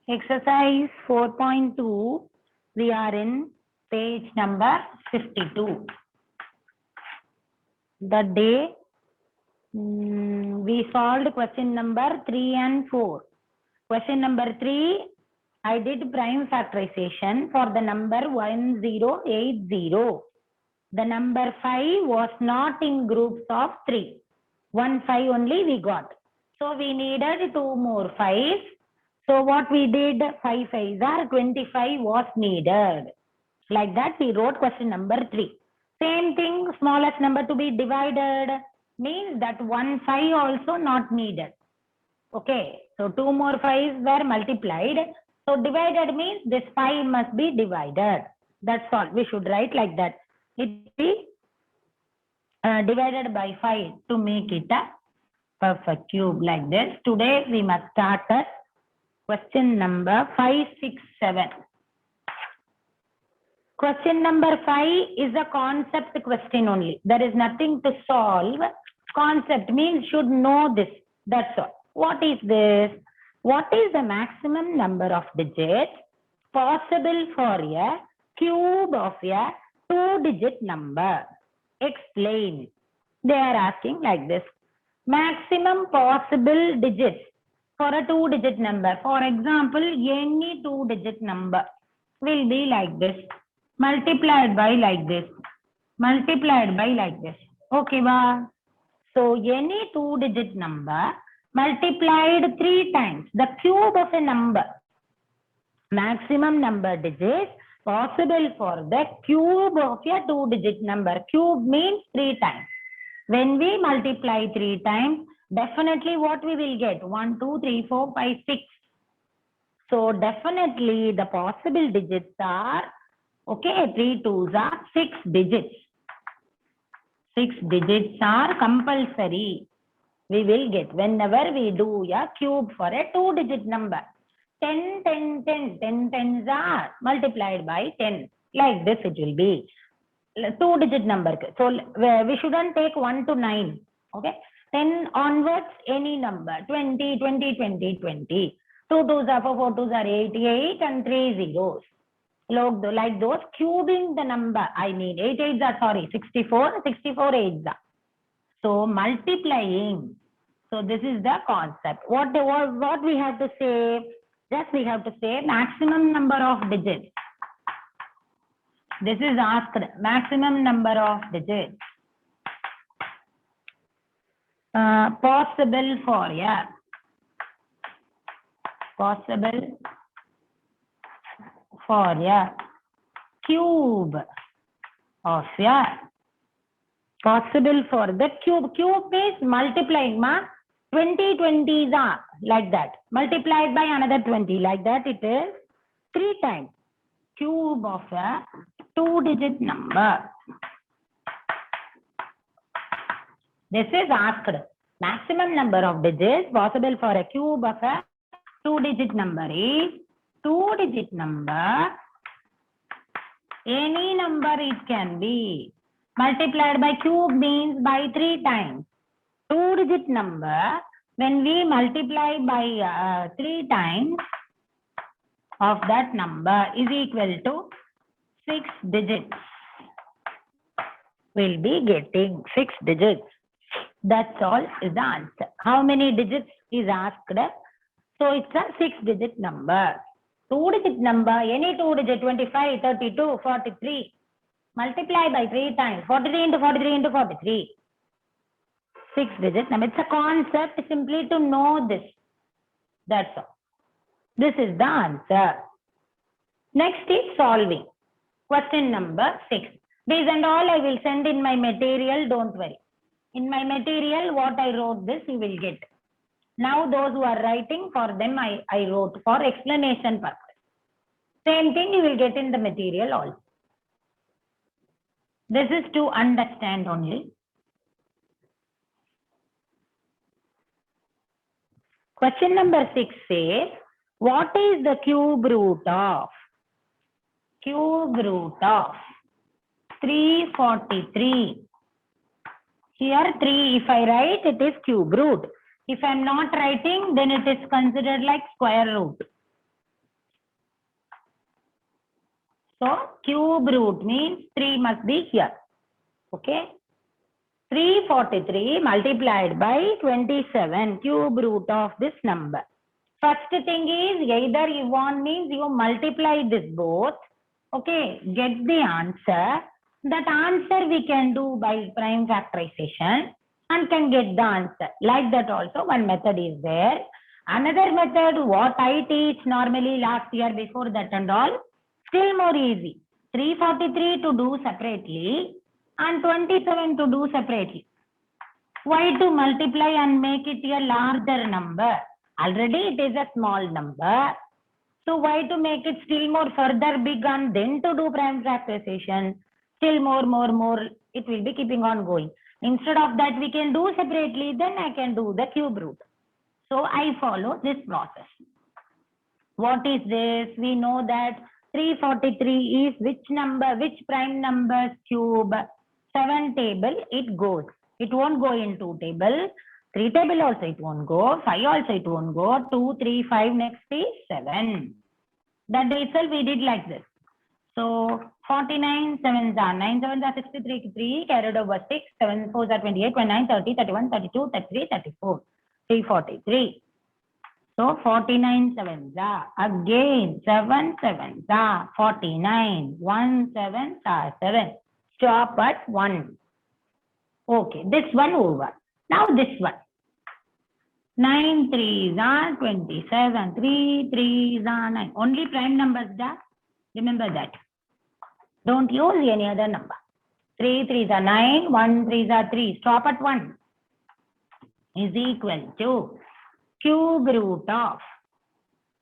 Exercise 4.2, we are in page number 52. The day we solved question number 3 and 4. Question number 3, I did prime factorization for the number 1080. The number 5 was not in groups of 3. 1 5 only we got. So we needed 2 more 5s. So what we did, 5 5s are 25 was needed. Like that we wrote question number 3. Same thing, smallest number to be divided means that 1 5 also not needed. Okay, so 2 more 5s were multiplied. So divided means this 5 must be divided. That's all. We should write like that. It be divided by 5 to make it a perfect cube like this. Today we must start at question number 5, 6, 7. Question number 5 is a concept question only. There is nothing to solve. Concept means should know this. That's all. What is this? What is the maximum number of digits possible for a cube of a 2-digit number? Explain. They are asking like this. Maximum possible digits for a 2-digit number. For example, any 2-digit number will be like this. Multiplied by like this. Multiplied by like this. Okay, ba? So, any 2-digit number multiplied 3 times. The cube of a number. Maximum number digits possible for the cube of a 2-digit number. Cube means 3 times. When we multiply 3 times, definitely what we will get? 1, 2, 3, 4, 5, 6. So definitely the possible digits are, okay, 3 2s are 6 digits. 6 digits are compulsory. We will get whenever we do a cube for a 2-digit number. 10, 10, 10, 10 tens are multiplied by 10. Like this it will be. 2-digit number. So we shouldn't take 1 to 9. Okay. 10 onwards, any number. 20, 20, 20, 20. 2 2s are 4, 4 2s are 8, 8 and 3 zeros. Like those, cubing the number. I mean 8 8s are, sorry, 64, 64 8s are. So multiplying. So this is the concept. What we have to say? Just we have to say maximum number of digits. This is asked maximum number of digits possible for a cube of a possible for the cube. Cube means multiplying, ma. 20 20s are like that. Multiplied by another 20. Like that it is 3 times. Cube of a 2-digit number. This is asked. Maximum number of digits possible for a cube of a 2-digit number is 2-digit number. Any number it can be. Multiplied by cube means by 3 times. 2-digit number, when we multiply by 3 times of that number is equal to 6 digits. We'll be getting 6 digits. That's all is the answer. How many digits is asked? So it's a 6-digit number. 2-digit number, any 2-digit, 25, 32, 43. Multiply by 3 times. 43 into 43 into 43. 6-digit number. It's a concept simply to know this. That's all. This is the answer. Next is solving. Question number 6. These and all I will send in my material, don't worry. In my material, what I wrote this, you will get. Now those who are writing, for them I wrote for explanation purpose. Same thing you will get in the material also. This is to understand only. Question number 6 says, what is the cube root of? Cube root of 343. Here 3, if I write, it is cube root. If I am not writing, then it is considered like square root. So cube root means 3 must be here. Okay. 343 multiplied by 27, cube root of this number. First thing is, either you want means you multiply this both. Okay, get the answer. That answer we can do by prime factorization and can get the answer. Like that also one method is there. Another method what I teach normally last year before that and all, still more easy. 343 to do separately and 27 to do separately. Why to multiply and make it a larger number? Already it is a small number. So why to make it still more further big and then to do prime factorization? Still more, it will be keeping on going. Instead of that, we can do separately, then I can do the cube root. So I follow this process. What is this? We know that 343 is which number, which prime number's cube? 7 table, it goes. It won't go in 2 table. 3 table also it won't go. 5 also it won't go. 2, 3, 5 next is 7. That itself we did like this. So 49, 7s are 9, 7s are 63, 3 carried over 6, 7 4s are 28, 29, 30, 31, 32, 33, 34, 343. So 49 7s are again 7 7s are 49, 1 7 are 7. Stop at 1. Okay, this one over. Now this one. 9 3s are 27, 3 3s are 9. Only prime numbers da. Remember that. Don't use any other number. 3 3s are 9, 1 3s are 3. Stop at 1. Is equal to cube root of.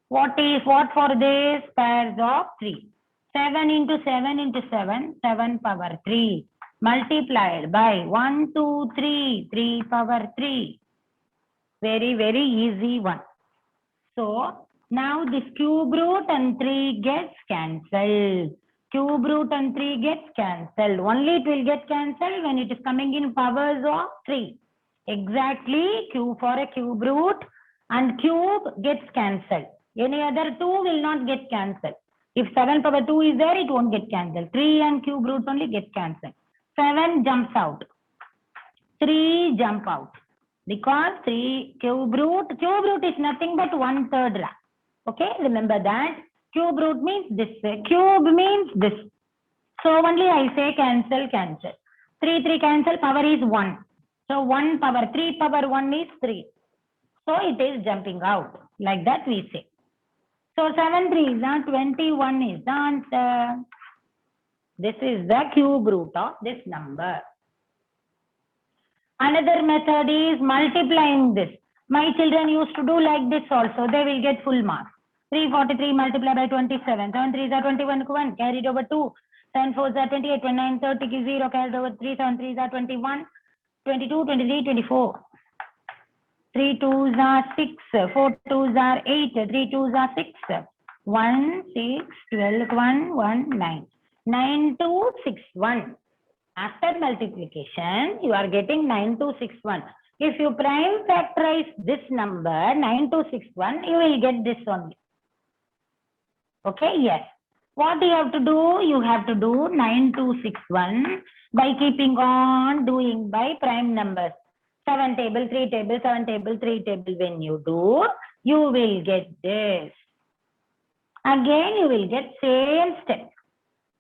What for this? Pairs of 3. 7 into 7 into 7, 7 power 3. Multiplied by 1, 2, 3, 3 power 3. Very, very easy one. So, now this cube root and 3 gets cancelled. Cube root and 3 gets cancelled. Only it will get cancelled when it is coming in powers of 3. Exactly, cube for a cube root and cube gets cancelled. Any other 2 will not get cancelled. If 7 power 2 is there, it won't get cancelled. 3 and cube roots only get cancelled. 7 jumps out. 3 jump out. Because 3 cube root is nothing but 1/3. Okay, remember that. Cube root means this. Cube means this. So only I say cancel. 3 cancel, power is 1. So 1 power, 3 power 1 is 3. So it is jumping out. Like that we say. So 7 3s are 21 is the answer. This is the cube root of this number. Another method is multiplying this. My children used to do like this also. They will get full marks. 343 multiplied by 27. 7 3s are 21, 1 carried over 2. 7 4s are 28, 29, 30, 0 carried over 3. 7 3s are 21, 22, 23, 24. 3 2s are 6, 4 2s are 8, 3 2s are 6, 1, 6, 12, 1, 1, 9. 9 2, 6, 1. After multiplication, you are getting 9261. If you prime factorize this number, 9261, you will get this only. Okay, yes. What you have to do? You have to do 9261 by keeping on doing by prime numbers. 7 table, 3 table, 7 table, 3 table. When you do, you will get this. Again, you will get same step.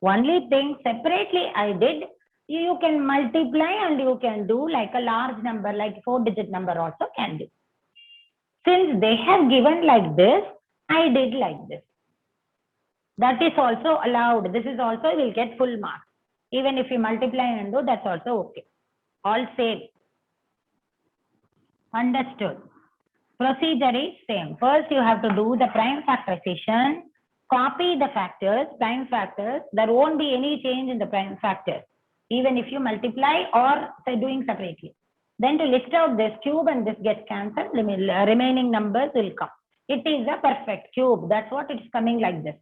Only thing separately I did. You can multiply and you can do like a large number, like 4-digit number also can do. Since they have given like this, I did like this. That is also allowed. This is also will get full mark. Even if you multiply and do, that's also okay. All same. Understood. Procedure is same. First, you have to do the prime factorization. Copy the factors, prime factors. There won't be any change in the prime factors, even if you multiply or say doing separately. Then to list out this cube and this gets cancelled, the remaining numbers will come. It is a perfect cube. That's what it's coming like this.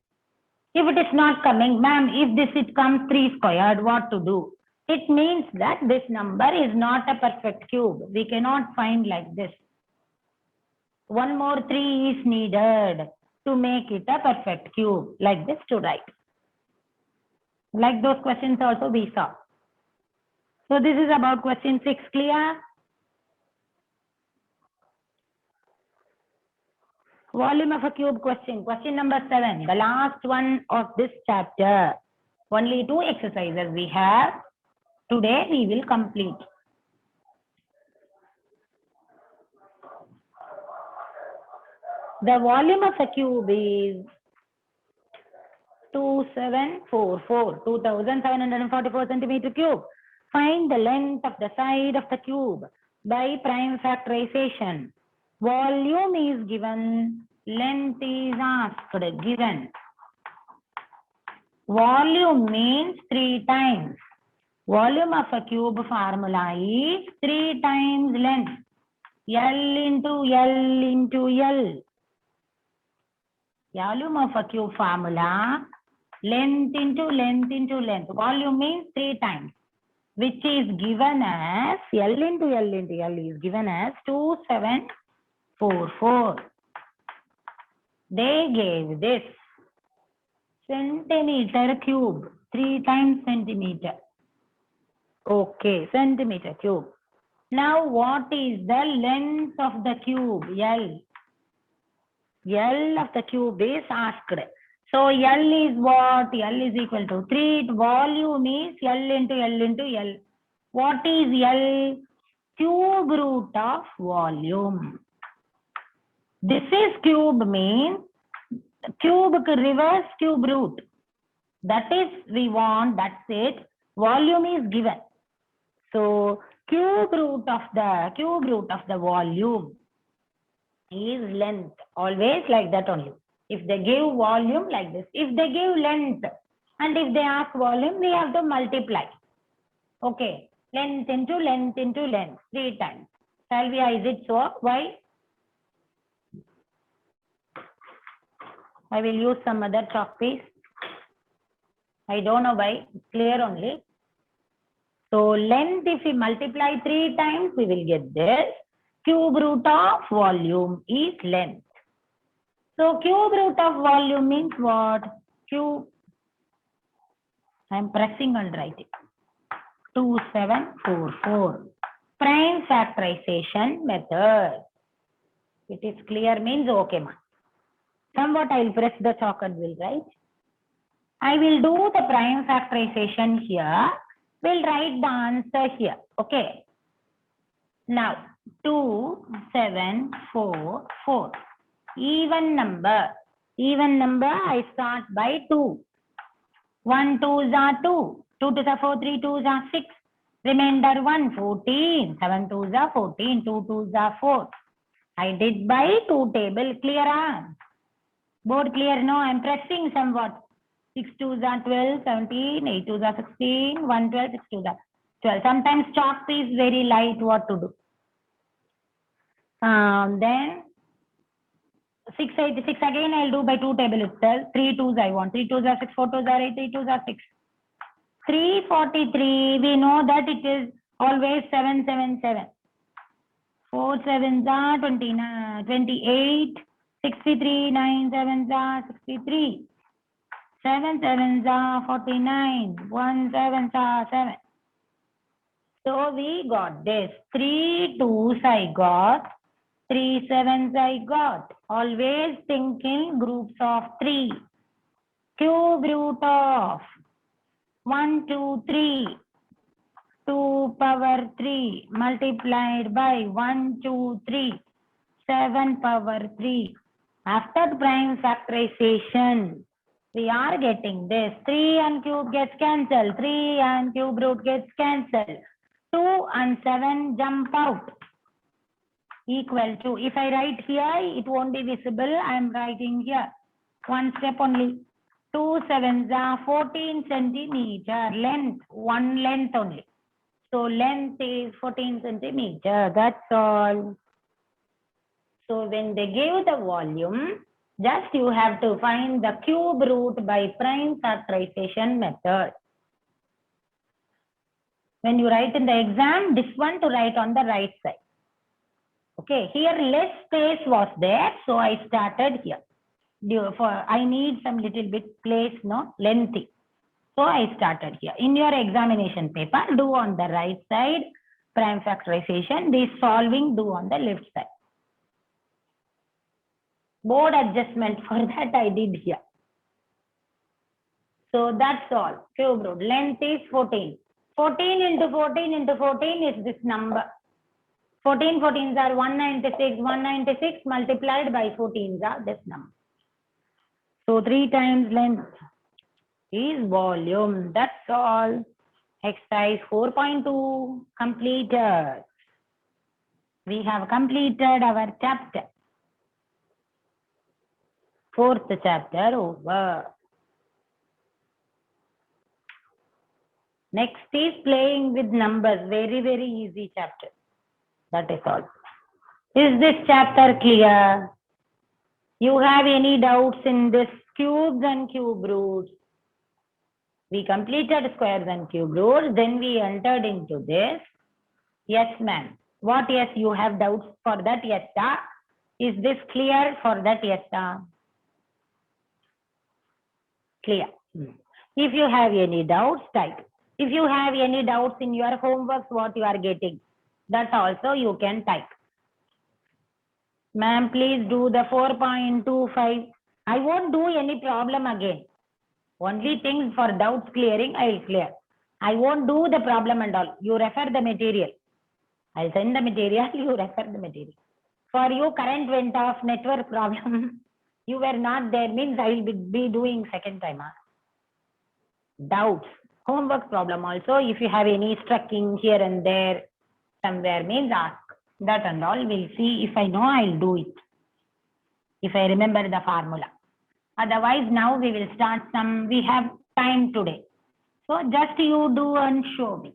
If it is not coming, ma'am, if this it comes 3 squared, what to do? It means that this number is not a perfect cube. We cannot find like this. One more 3 is needed to make it a perfect cube, like this to write. Like those questions also we saw. So this is about question 6, clear? Volume of a cube question. Question number 7, the last one of this chapter. Only 2 exercises we have. Today we will complete. The volume of a cube is 2744 centimeter cube. Find the length of the side of the cube by prime factorization. Volume is given, length is asked, given. Volume means 3 times. Volume of a cube formula is 3 times length. L into L into L. Volume of a cube formula, length into length into length. Volume means 3 times, which is given as L into L into L is given as 2744. They gave this centimeter cube, 3 times centimeter. Okay, centimeter cube. Now what is the length of the cube? L. L of the cube is asked. So L is what? L is equal to 3. Volume is L into L into L. What is L? Cube root of volume. This is cube means cube reverse cube root. That is we want, that's it. Volume is given. So cube root of the volume is length. Always like that only. If they give volume like this, if they give length and if they ask volume, we have to multiply. Okay, length into length into length 3 times. Salvia, is it so? Why? I will use some other chalk piece. I don't know why. It's clear only. So length, if we multiply 3 times, we will get this. Cube root of volume is length. So cube root of volume means what? Cube. I am pressing and writing. 2744. Prime factorization method. It is clear means okay, ma. Somewhat I will press the chalk and will write. I will do the prime factorization here. We'll write the answer here. Okay. Now 2744. Even number. Even number I start by 2. 1 2s are 2. 2 2s are 4. 3 2s are 6. Remainder 1 14. 7 2s are 14. 2 2s are 4. I did by 2 table. Clear? Board clear? No, I am pressing somewhat. 6 2s are 12, 17, 8 2s are 16, 1 12, 6 2s are 12. Sometimes chalk is very light, what to do? Then 6 8 6 again I'll do by 2 table itself. 3 2s I want. 3 2s are 6, 4 2s are 8, 3 2s are 6. 343, we know that it is always 777. 4 7s are 29, 28, 63, 9 7s are 63. 7 7s are 49, 1 7s are 7. So we got this. 3 2s I got, 3 7s I got. Always think in groups of 3. Cube root of 1 2 3. 2 power 3 multiplied by 1 2 3. 7 power 3. After prime factorization, we are getting this. 3 and cube gets cancelled. 3 and cube root gets cancelled. 2 and 7 jump out. Equal to, if I write here, it won't be visible. I am writing here. One step only. 2 7s are 14 centimeter length. One length only. So length is 14 centimeter. That's all. So when they give the volume, just you have to find the cube root by prime factorization method. When you write in the exam, this one to write on the right side. Okay, here less space was there, so I started here. I need some little bit place, no, lengthy. So I started here. In your examination paper, do on the right side prime factorization. This solving do on the left side. Board adjustment for that I did here. So that's all. Cube root. Length is 14. 14 into 14 into 14 is this number. 14 14s are 196. 196 multiplied by 14s are this number. So 3 times length is volume. That's all. Exercise 4.2 completed. We have completed our chapter. 4th chapter over. Next is playing with numbers. Very, very easy chapter. That is all. Is this chapter clear? You have any doubts in this cubes and cube roots? We completed squares and cube roots. Then we entered into this. Yes, ma'am. What yes, you have doubts for that? Yes, sir. Is this clear for that? Yes, sir. Clear. If you have any doubts, type. If you have any doubts in your homework, what you are getting, that also you can type. Ma'am, please do the 4.25. I won't do any problem again. Only things for doubts clearing, I will clear. I won't do the problem and all. You refer the material. I'll send the material, you refer the material. For you, current went off, network problem. You were not there, means I will be doing second time. Doubts. Homework problem also. If you have any strucking here and there, somewhere, means ask. That and all. We'll see. If I know, I'll do it. If I remember the formula. Otherwise, now we will start some. We have time today. So just you do and show me.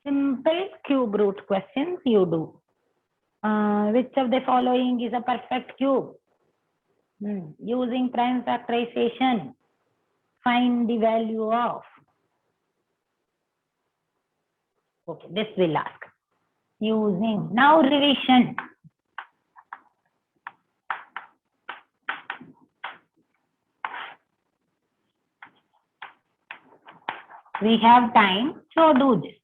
Simple cube root questions you do. Which of the following is a perfect cube? Using prime factorization, find the value of. Okay, this will ask. Using. Now revision. We have time, so do this.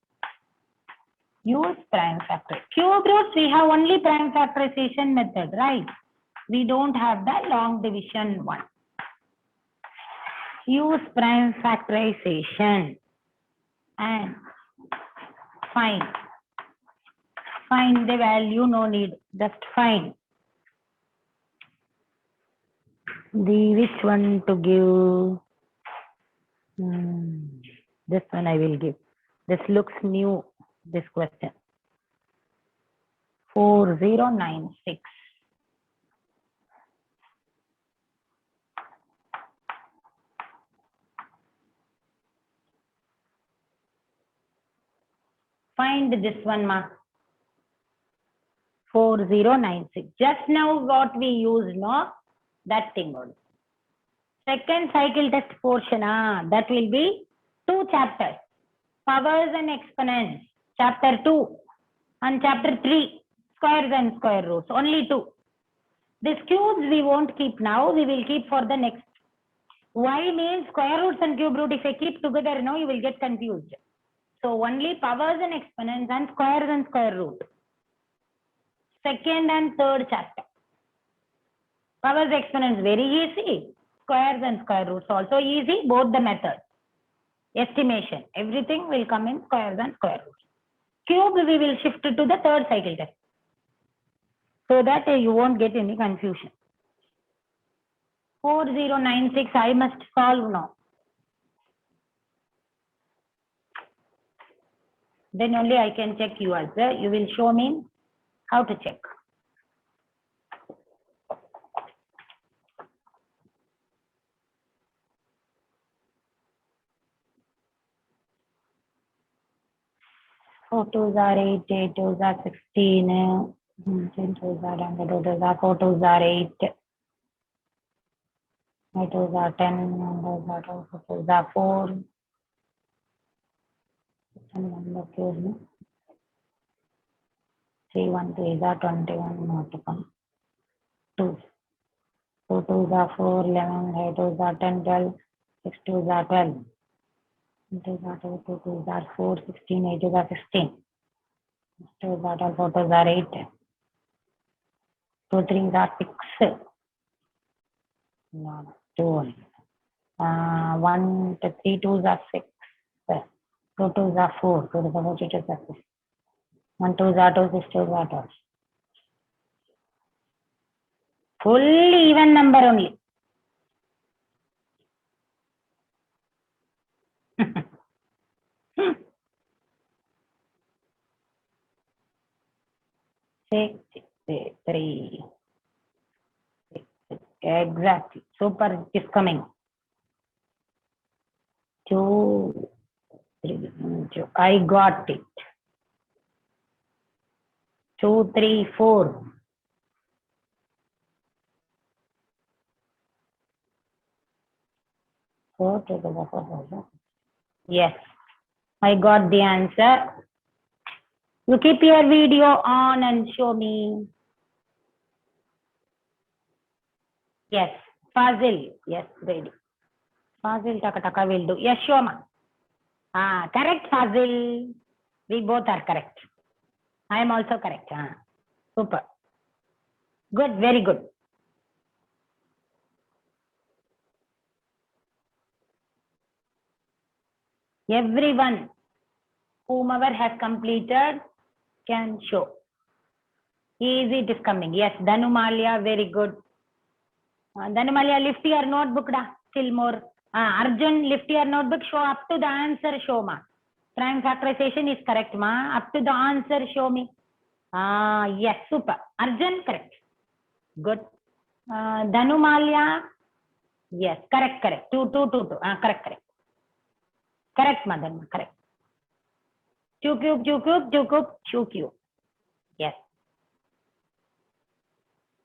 Use prime factor. Cube roots, we have only prime factorization method, right? We don't have the long division one. Use prime factorization and find the value, no need, just find the which one to give. This one I will give. This looks new, this question. 4096. Find this one, ma. 4096. Just now what we used, no? That thing only. Second cycle test portion, that will be 2 chapters. Powers and exponents, chapter 2 and chapter 3, squares and square roots, only 2. These cubes we won't keep now, we will keep for the next. Why means square roots and cube root, if I keep together now, you will get confused. So only powers and exponents and square root. Second and third chapter. Powers exponents very easy. Squares and square roots also easy, both the methods. Estimation, everything will come in squares and square roots. Cube we will shift to the third cycle test, so that you won't get any confusion. 4096 I must solve now. Then only I can check you answer. You will show me how to check. Photos are 8, 8 are 16, 10 are 100, 4 are 8, 8 are 10, 4 are 4. Number 3, 1, 3 are 21, not to come. 2. 4 2s are 4, 11, 8 are 10, 12, 6 2s are 12. 2 are 2, 2 2s are 4, 16, 8 are 16. 2 are 4 2s are 8. 2 3s are 6. No, 2 only. 1 to 3 2s are 6. 2 2s are 4. 2 to 4 2 2s are 6. 1 2s are 2, 6 2s are 2. Full even number only. Six, three. Exactly. Super, it is coming. 2, 3, 2. I got it. 2, 3, 4. 4 to the 4. Yes, I got the answer. You keep your video on and show me. Yes, Fazil. Yes, ready. Fazil, taka will do. Yes, Shoma. Correct, Fazil. We both are correct. I am also correct. Super. Good, very good. Everyone, whomever has completed, can show. Easy, it is coming. Yes, Dhanumalia, very good. Dhanumalia, lift your notebook, still more. Arjun, lift your notebook, show up to the answer, show ma. Prime factorization is correct, ma. Up to the answer, show me. Yes, super. Arjun, correct. Good. Dhanumalia, yes, correct. 2, 2, 2, 2. Correct. Correct, madam, correct. 2 cube, 2 cube, 2 cube, 2 cube. Yes.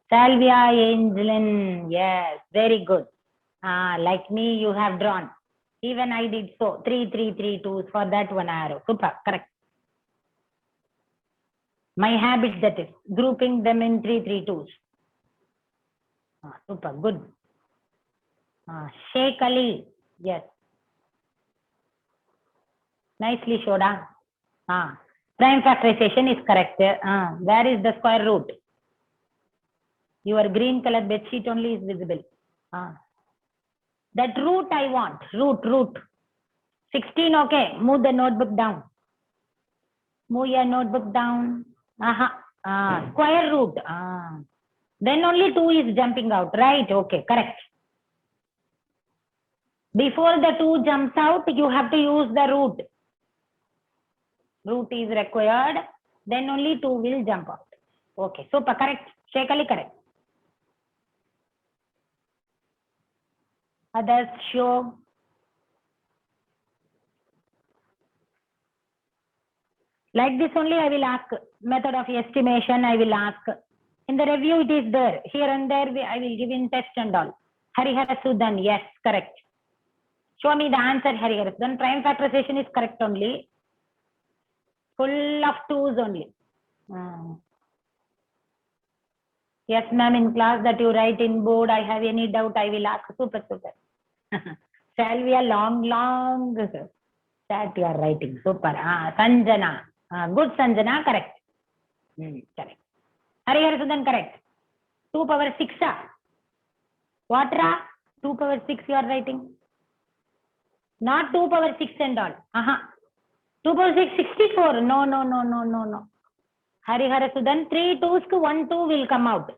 Salvia Angelin, yes, very good. Like me, you have drawn. Even I did so. 3, 3, 3, 2s for that one arrow. Super, correct. My habit, that is grouping them in 3, 3, 2s. Super, good. Sheikh Ali, yes. Nicely showed. Prime factorization is correct. Where is the square root? Your green color bedsheet only is visible. That root I want. Root. 16, okay. Move the notebook down. Move your notebook down. Square root. Then only 2 is jumping out. Right, okay, correct. Before the 2 jumps out, you have to use the root. Root is required. Then only 2 will jump out. Okay, super, correct. Shekali, correct. Others show. Like this only I will ask. Method of estimation I will ask. In the review it is there. Here and there I will give in test and all. Harihara Sudan, yes, correct. Show me the answer, Harihara Sudan. Prime factorization is correct only. Full of 2s only. Yes, ma'am, in class that you write in board, I have any doubt, I will ask. Super. Salvia, long that you are writing. Super. Sanjana. Good, Sanjana, correct. Correct. Harihara Sudan, correct. 2 power 6. What, 2 power 6 you are writing? Not 2 power 6 and all. 2 power 6, 64. No. Harihara Sudan, 3 2s ku 1 2 will come out.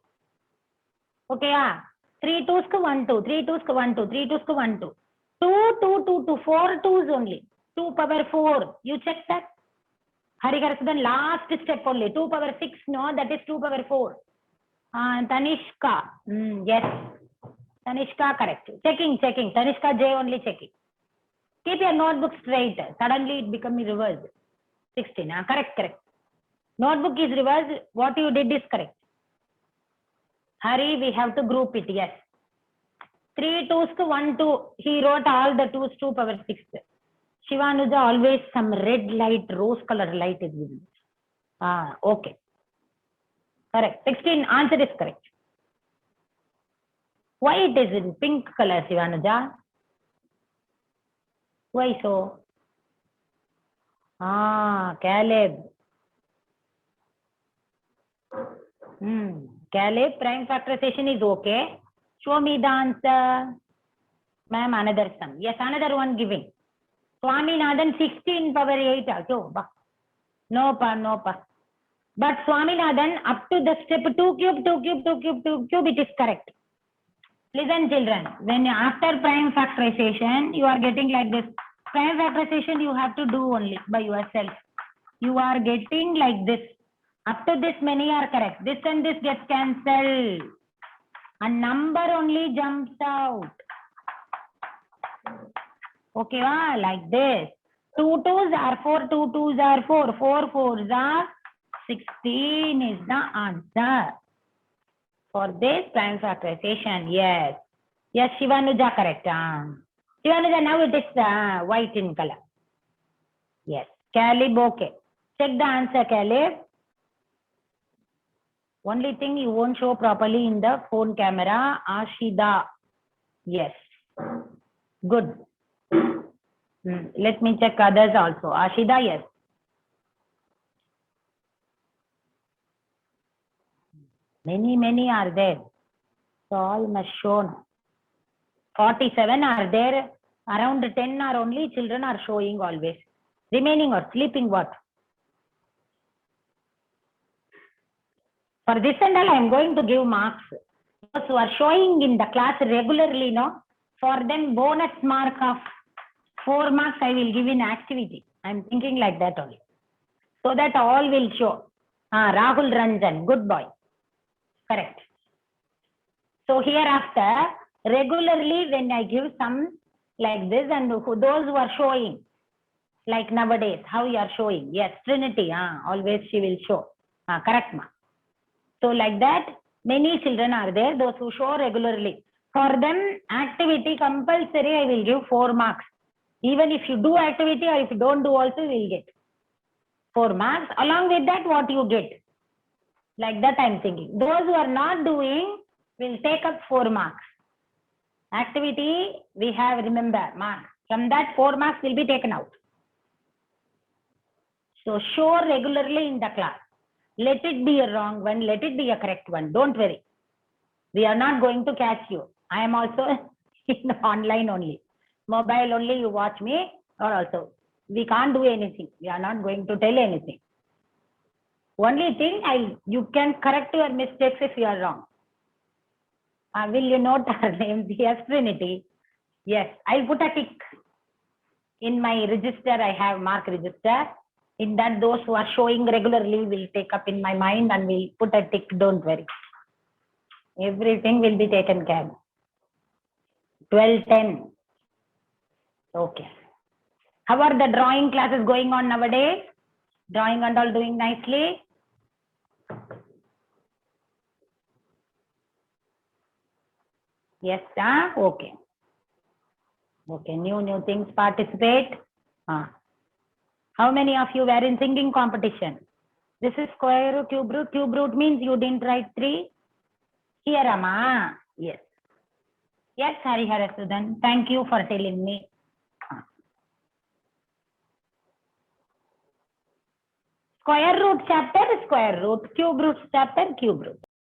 Okay, 3 2s ku 1 2, 3 2s ku 1 2, 3 2s ku 1 2. 2 2 2 2, 4 2s only. 2 power 4. You check that. Harihara Sudan, last step only. 2 power 6, no, that is 2 power 4. Tanishka, yes. Tanishka, correct. Checking. Tanishka J only checking. Keep your notebook straight. Suddenly it becomes reversed. 16. Correct. Notebook is reversed. What you did is correct. Hari, we have to group it. Yes. 3 2s to 1 2. He wrote all the 2s 2 power 6. Shivanuja, always some red light, rose color light is given. Okay. Correct. 16. Answer is correct. Why it is in pink color, Shivanuja? Why so? Caleb. Caleb, prime factorization is okay. Show me the answer. Ma'am, another sum. Yes, another one giving. Swaminathan 16 power 8. No pa. But Swaminathan up to the step 2 cube, 2 cube, 2 cube, 2 cube, it is correct. Listen children, when after prime factorization, you are getting like this. Prime factorization you have to do only by yourself. You are getting like this. Up to this many are correct. This and this gets cancelled. A number only jumps out. Okay, like this. 2 2s are 4, 2 2s are 4, 4 4s are 16 is the answer. For this prime factorization, yes. Yes, Shivanuja correct. Shivanuja, now it is white in color. Yes. Caleb, okay. Check the answer, Caleb. Only thing you won't show properly in the phone camera. Ashida. Yes. Good. Let me check others also. Ashida, yes. Many are there. So all must show. 47 are there. Around 10 are only children are showing always. Remaining or sleeping what? For this and all I am going to give marks. Those who are showing in the class regularly, no, for them bonus mark of 4 marks I will give in activity. I am thinking like that only. So that all will show. Rahul Ranjan, good boy. Correct. So hereafter, regularly when I give some like this and those who are showing, like nowadays, how you are showing. Yes, Trinity, always she will show. Correct, ma. So like that, many children are there, those who show regularly. For them, activity compulsory, I will give 4 marks. Even if you do activity or if you don't do also, you will get 4 marks. Along with that, what you get? Like that I am thinking. Those who are not doing will take up 4 marks. Activity, we have, remember, marks. From that, 4 marks will be taken out. So show regularly in the class. Let it be a wrong one, let it be a correct one. Don't worry. We are not going to catch you. I am also in online only. Mobile only you watch me or also. We can't do anything. We are not going to tell anything. Only thing, you can correct your mistakes if you are wrong. Will you note our names? Yes, Trinity. Yes, I'll put a tick. In my register, I have mark register. In that, those who are showing regularly will take up in my mind and will put a tick. Don't worry. Everything will be taken care of. 12:10. Okay. How are the drawing classes going on nowadays? Drawing and all doing nicely? Yes, okay. Okay, new things participate. How many of you were in singing competition? This is square root, cube root. Cube root means you didn't write 3. Here, Amma. Yes. Yes, Harihara Sudan. Thank you for telling me. Square root chapter, square root. Cube root chapter, cube root.